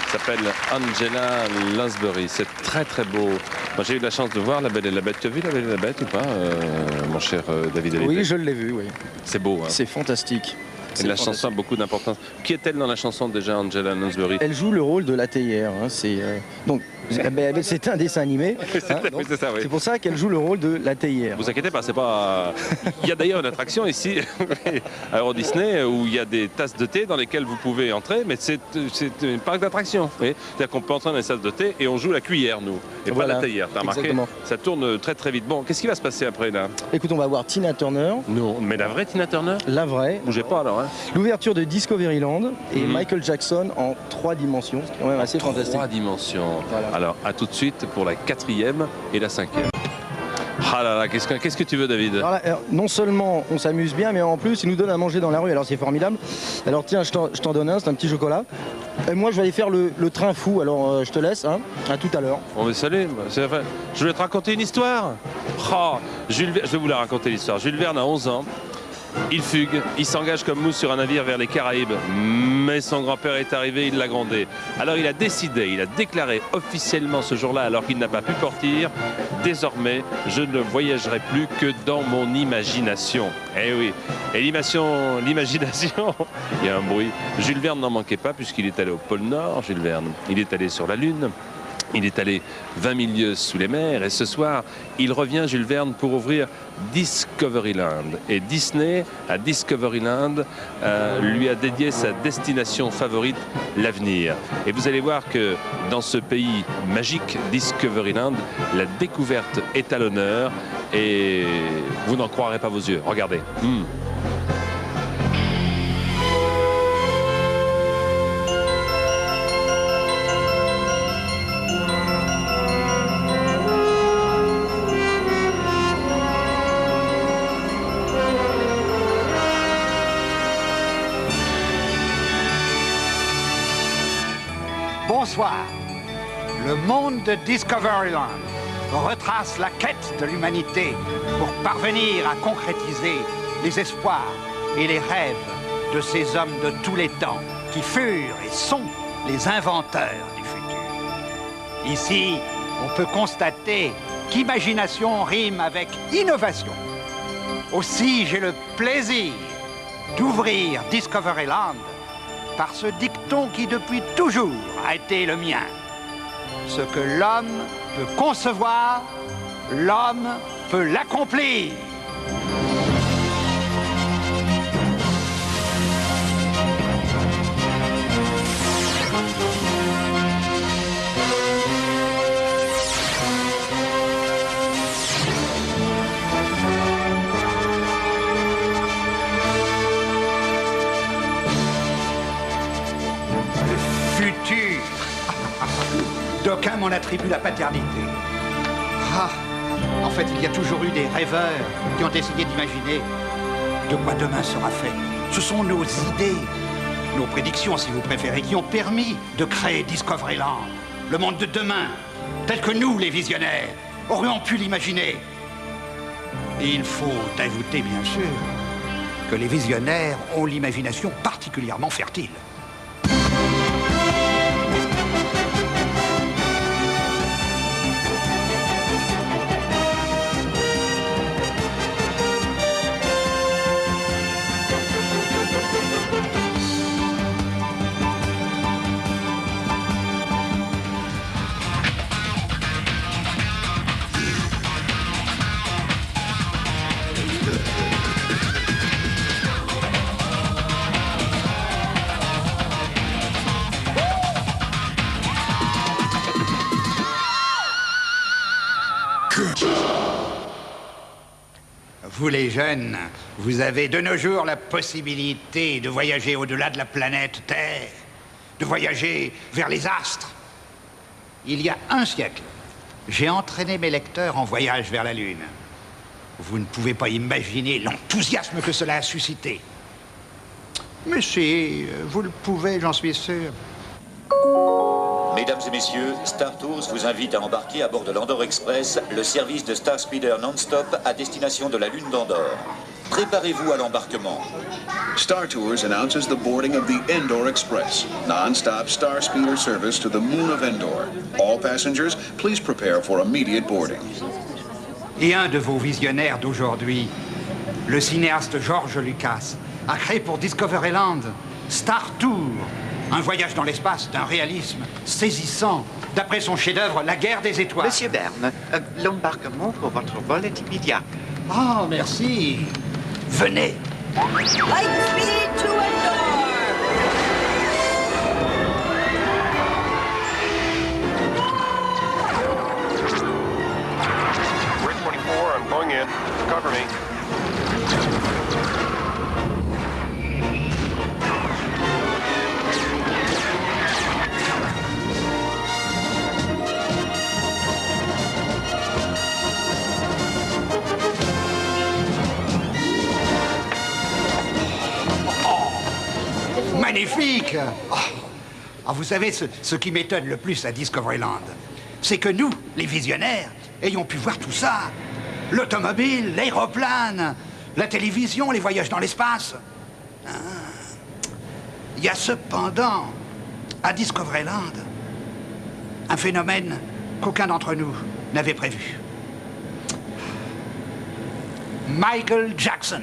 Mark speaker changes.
Speaker 1: s'appelle Angela Lansbury. C'est très très beau. Moi j'ai eu la chance de voir La Belle et la Bête. Tu as vu La Belle et la Bête ou pas, mon cher David Hallyday?
Speaker 2: Oui, je l'ai vu, oui.
Speaker 1: C'est beau, hein.
Speaker 2: C'est fantastique.
Speaker 1: Et la chanson a beaucoup d'importance. Qui est-elle dans la chanson déjà, Angela Lansbury?
Speaker 2: Elle joue le rôle de la théière. Hein. Donc, c'est un dessin animé. Hein,
Speaker 1: Oui, c'est ça, oui.
Speaker 2: C'est pour ça qu'elle joue le rôle de la théière.
Speaker 1: Vous inquiétez pas, c'est pas. Il y a d'ailleurs une attraction ici à Euro Disney où il y a des tasses de thé dans lesquelles vous pouvez entrer, mais c'est un parc d'attractions. C'est-à-dire qu'on peut entrer dans les tasses de thé et on joue la cuillère, nous, et
Speaker 2: voilà,
Speaker 1: pas la théière. T'as remarqué?
Speaker 2: exactement.
Speaker 1: Ça tourne très très vite. Bon, qu'est-ce qui va se passer après là?
Speaker 2: Écoute, on va voir Tina Turner.
Speaker 1: Non, mais la vraie Tina Turner?
Speaker 2: La vraie.
Speaker 1: Bougez pas alors. Hein.
Speaker 2: L'ouverture de Discoveryland et Michael Jackson en 3 dimensions, ce qui est quand même assez fantastique.
Speaker 1: 3 dimensions.
Speaker 2: Voilà.
Speaker 1: Alors, à tout de suite pour la 4e et la 5e. Ah là là, qu'est-ce que tu veux, David?
Speaker 2: Alors, non seulement on s'amuse bien, mais en plus, il nous donne à manger dans la rue, alors c'est formidable. Alors tiens, je t'en donne un, c'est un petit chocolat. Et moi, je vais aller faire le train fou, alors je te laisse, hein. À tout à l'heure.
Speaker 1: On va saluer. Je vais te raconter une histoire. Oh, je vais vous la raconter l'histoire. Jules Verne a 11 ans. Il fugue, il s'engage comme mousse sur un navire vers les Caraïbes, mais son grand-père est arrivé, il l'a grondé. Alors il a décidé, il a déclaré officiellement ce jour-là, alors qu'il n'a pas pu partir, désormais je ne voyagerai plus que dans mon imagination. Eh oui, et l'imagination, il y a un bruit. Jules Verne n'en manquait pas puisqu'il est allé au pôle Nord, Jules Verne. Il est allé sur la Lune. Il est allé 20 000 lieues sous les mers et ce soir, il revient, Jules Verne, pour ouvrir Discoveryland. Et Disney, à Discoveryland, lui a dédié sa destination favorite, l'avenir. Et vous allez voir que dans ce pays magique, Discoveryland, la découverte est à l'honneur et vous n'en croirez pas vos yeux. Regardez.
Speaker 3: Bonsoir. Le monde de Discoveryland retrace la quête de l'humanité pour parvenir à concrétiser les espoirs et les rêves de ces hommes de tous les temps qui furent et sont les inventeurs du futur. Ici, on peut constater qu'imagination rime avec innovation. Aussi, j'ai le plaisir d'ouvrir Discoveryland par ce dicton qui depuis toujours a été le mien. Ce que l'homme peut concevoir, l'homme peut l'accomplir. D'aucuns m'en attribuent la paternité. Ah, en fait, il y a toujours eu des rêveurs qui ont essayé d'imaginer de quoi demain sera fait. Ce sont nos idées, nos prédictions, si vous préférez, qui ont permis de créer Discoveryland, le monde de demain, tel que nous, les visionnaires, aurions pu l'imaginer. Et il faut ajouter, bien sûr, que les visionnaires ont l'imagination particulièrement fertile. Vous les jeunes, vous avez de nos jours la possibilité de voyager au-delà de la planète Terre, de voyager vers les astres. Il y a un siècle, j'ai entraîné mes lecteurs en voyage vers la Lune. Vous ne pouvez pas imaginer l'enthousiasme que cela a suscité. Mais si, vous le pouvez, j'en suis sûr.
Speaker 4: Mesdames et messieurs, Star Tours vous invite à embarquer à bord de l'Andorre Express, le service de Star Speeder non-stop à destination de la Lune d'Andorre. Préparez-vous à l'embarquement.
Speaker 5: Star Tours announces the boarding of the Endor Express, non-stop star speeder service to the moon of Endor. All passengers, please prepare for immediate boarding.
Speaker 3: Et un de vos visionnaires d'aujourd'hui, le cinéaste George Lucas, a créé pour Discoveryland Star Tour, un voyage dans l'espace d'un réalisme saisissant, d'après son chef-d'œuvre La Guerre des Étoiles.
Speaker 6: Monsieur Verne, l'embarquement pour votre vol est immédiat.
Speaker 3: Oh, merci. Venez.
Speaker 7: Lightspeed to Endor!
Speaker 8: Bridge 24, I'm going in. Cover me.
Speaker 3: Magnifique! Oh. Ah, vous savez, ce qui m'étonne le plus à Discoveryland, c'est que nous, les visionnaires, ayons pu voir tout ça. L'automobile, l'aéroplane, la télévision, les voyages dans l'espace. Ah. Il y a cependant, à Discoveryland, un phénomène qu'aucun d'entre nous n'avait prévu. Michael Jackson.